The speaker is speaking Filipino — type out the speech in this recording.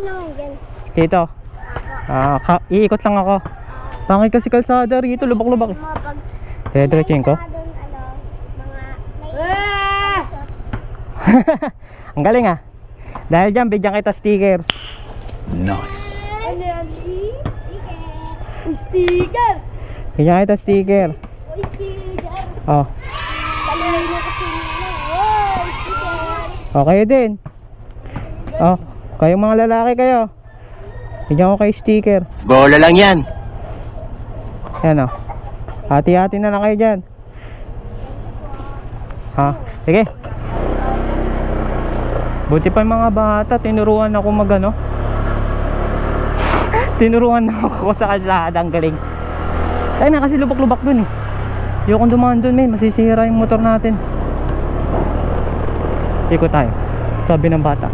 naman dyan. Dito. Iikot lang ako. Pangit kasi kalsada rito, lubak-lubak. Diretsuhin ko. Ang galing ah. Dahil dyan, bigyan kita sticker. Nice. Sticker! Bigyan kita sticker. Sticker! Oh. Talay mo kasi sticker! Okay din. Oh, kayong mga lalaki kayo. Bigyan ko kayo sticker. Bola lang yan. Yan oh. Hati-hati na lang kayo dyan. Ha? Sige. Buti pa yung mga bata, tinuruan ako magano. Tinuruan ako sa kalsada, ang galing. Tayo na kasi lubak-lubak dun eh. Yung kung dumaan dun, masisira yung motor natin. Ikot tayo. Sabi ng bata.